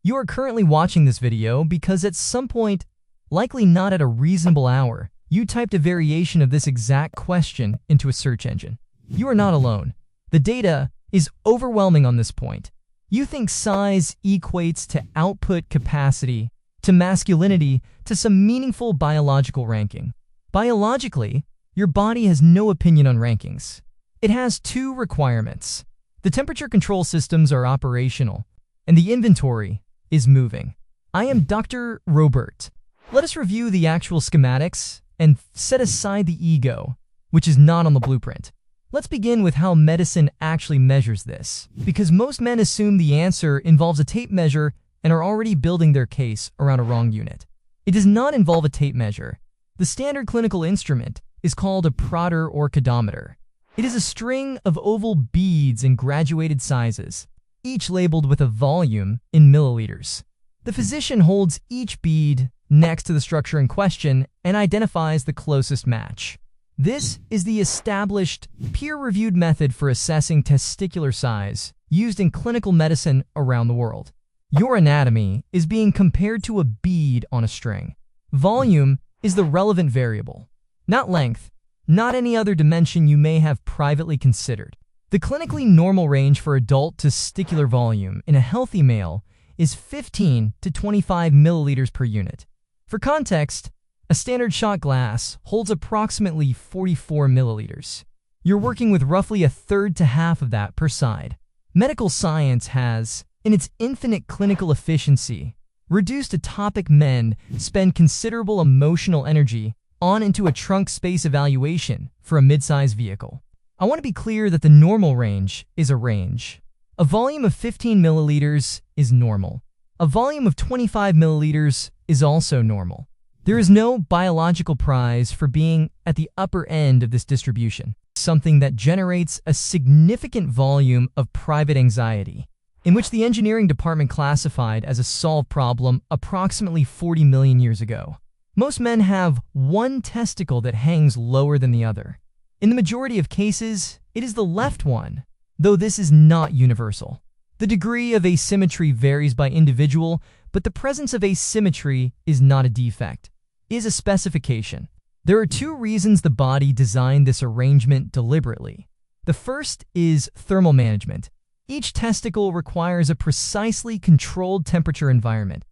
You are currently watching this video because at some point, likely not at a reasonable hour, you typed a variation of this exact question into a search engine. You are not alone. The data is overwhelming on this point. You think size equates to output capacity, to masculinity, to some meaningful biological ranking. Biologically, your body has no opinion on rankings. It has two requirements. The temperature control systems are operational, and the inventory is moving. I am Dr. Robert. Let us review the actual schematics and set aside the ego, which is not on the blueprint. Let's begin with how medicine actually measures this, because most men assume the answer involves a tape measure and are already building their case around a wrong unit. It does not involve a tape measure. The standard clinical instrument is called a Prater or pedometer. It is a string of oval beads in graduated sizes, each labeled with a volume in milliliters. The physician holds each bead next to the structure in question and identifies the closest match. This is the established, peer-reviewed method for assessing testicular size used in clinical medicine around the world. Your anatomy is being compared to a bead on a string. Volume is the relevant variable, not length, not any other dimension you may have privately considered. The clinically normal range for adult testicular volume in a healthy male is 15 to 25 milliliters per unit. For context, a standard shot glass holds approximately 44 milliliters. You're working with roughly a third to half of that per side. Medical science has, in its infinite clinical efficiency, reduced atopic men spend considerable emotional energy on into a trunk space evaluation for a mid-size vehicle. I want to be clear that the normal range is a range. A volume of 15 milliliters is normal. A volume of 25 milliliters is also normal. There is no biological prize for being at the upper end of this distribution, something that generates a significant volume of private anxiety, in which the engineering department classified as a solved problem approximately 40 million years ago. Most men have one testicle that hangs lower than the other. In the majority of cases, it is the left one, though this is not universal. The degree of asymmetry varies by individual, but the presence of asymmetry is not a defect, it is a specification. There are two reasons the body designed this arrangement deliberately. The first is thermal management. Each testicle requires a precisely controlled temperature environment,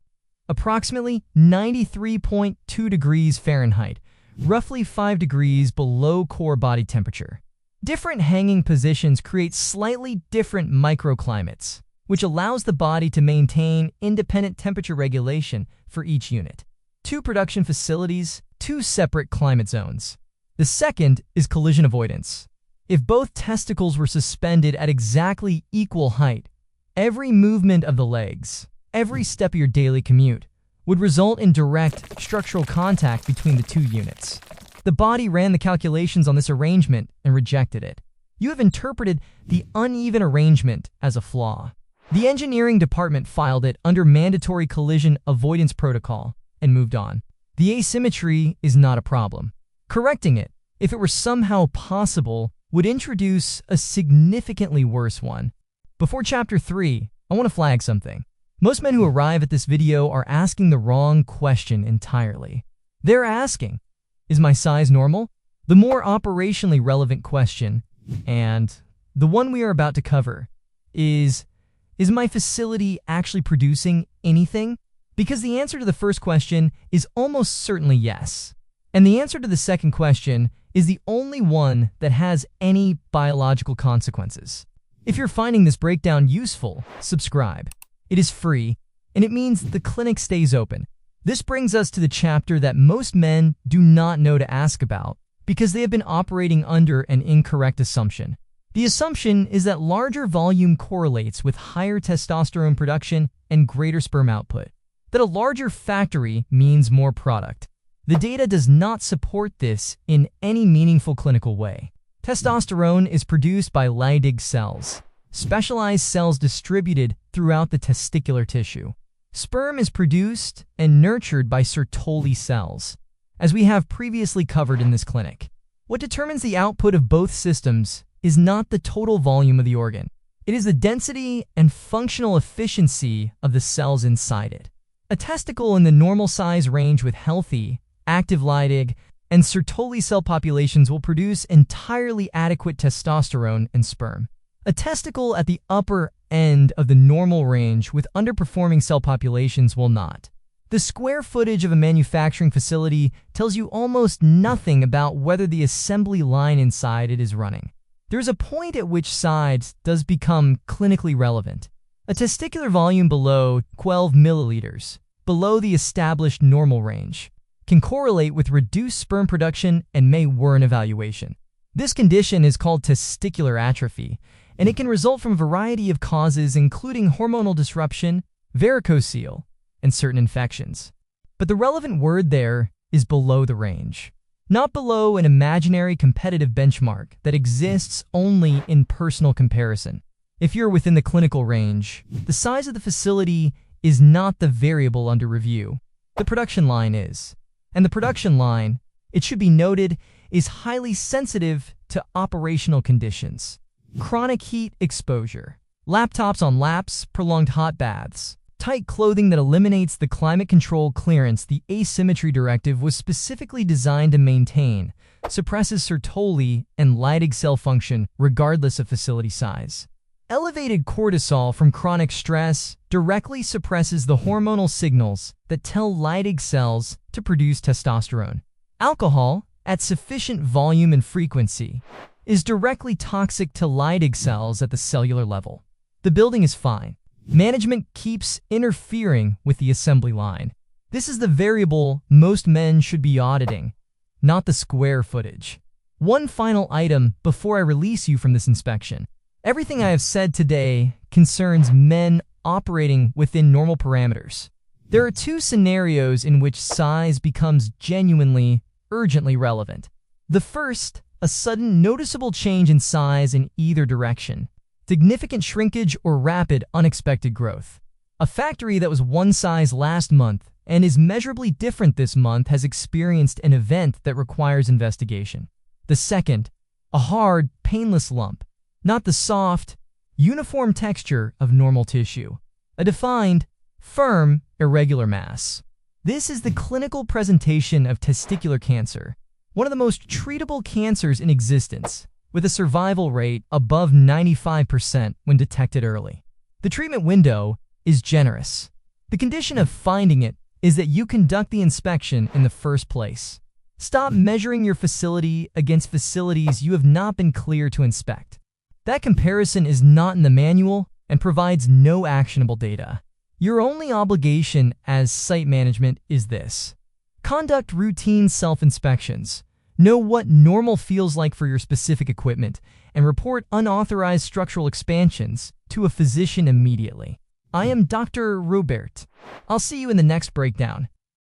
approximately 93.2 degrees Fahrenheit, roughly 5 degrees below core body temperature. Different hanging positions create slightly different microclimates, which allows the body to maintain independent temperature regulation for each unit. Two production facilities, two separate climate zones. The second is collision avoidance. If both testicles were suspended at exactly equal height, every movement of the legs, every step of your daily commute, would result in direct structural contact between the two units. The body ran the calculations on this arrangement and rejected it. You have interpreted the uneven arrangement as a flaw. The engineering department filed it under mandatory collision avoidance protocol and moved on. The asymmetry is not a problem. Correcting it, if it were somehow possible, would introduce a significantly worse one. Before Chapter 3, I want to flag something. Most men who arrive at this video are asking the wrong question entirely. They're asking, is my size normal? The more operationally relevant question, and the one we are about to cover, is my facility actually producing anything? Because the answer to the first question is almost certainly yes. And the answer to the second question is the only one that has any biological consequences. If you're finding this breakdown useful, subscribe. It is free, and it means the clinic stays open. This brings us to the chapter that most men do not know to ask about because they have been operating under an incorrect assumption. The assumption is that larger volume correlates with higher testosterone production and greater sperm output, that a larger factory means more product. The data does not support this in any meaningful clinical way. Testosterone is produced by Leydig cells, specialized cells distributed throughout the testicular tissue. Sperm is produced and nurtured by Sertoli cells, as we have previously covered in this clinic. What determines the output of both systems is not the total volume of the organ. It is the density and functional efficiency of the cells inside it. A testicle in the normal size range with healthy, active Leydig and Sertoli cell populations will produce entirely adequate testosterone and sperm. A testicle at the upper end of the normal range with underperforming cell populations will not. The square footage of a manufacturing facility tells you almost nothing about whether the assembly line inside it is running. There is a point at which size does become clinically relevant. A testicular volume below 12 milliliters, below the established normal range, can correlate with reduced sperm production and may warrant evaluation. This condition is called testicular atrophy, and it can result from a variety of causes including hormonal disruption, varicocele, and certain infections. But the relevant word there is below the range, not below an imaginary competitive benchmark that exists only in personal comparison. If you're within the clinical range, the size of the facility is not the variable under review. The production line is. And the production line, it should be noted, is highly sensitive to operational conditions. Chronic heat exposure, laptops on laps, prolonged hot baths, tight clothing that eliminates the climate control clearance the asymmetry directive was specifically designed to maintain, suppresses Sertoli and Leydig cell function regardless of facility size. Elevated cortisol from chronic stress directly suppresses the hormonal signals that tell Leydig cells to produce testosterone. Alcohol, at sufficient volume and frequency, is directly toxic to Leydig cells at the cellular level. The building is fine. Management keeps interfering with the assembly line. This is the variable most men should be auditing, not the square footage. One final item before I release you from this inspection. Everything I have said today concerns men operating within normal parameters. There are two scenarios in which size becomes genuinely, urgently relevant. The first, a sudden noticeable change in size in either direction. Significant shrinkage or rapid, unexpected growth. A factory that was one size last month and is measurably different this month has experienced an event that requires investigation. The second, a hard, painless lump, not the soft, uniform texture of normal tissue. A defined, firm, irregular mass. This is the clinical presentation of testicular cancer, one of the most treatable cancers in existence, with a survival rate above 95% when detected early. The treatment window is generous. The condition of finding it is that you conduct the inspection in the first place. Stop measuring your facility against facilities you have not been clear to inspect. That comparison is not in the manual and provides no actionable data. Your only obligation as site management is this: conduct routine self-inspections. Know what normal feels like for your specific equipment, and report unauthorized structural expansions to a physician immediately. I am Dr. Robert. I'll see you in the next breakdown.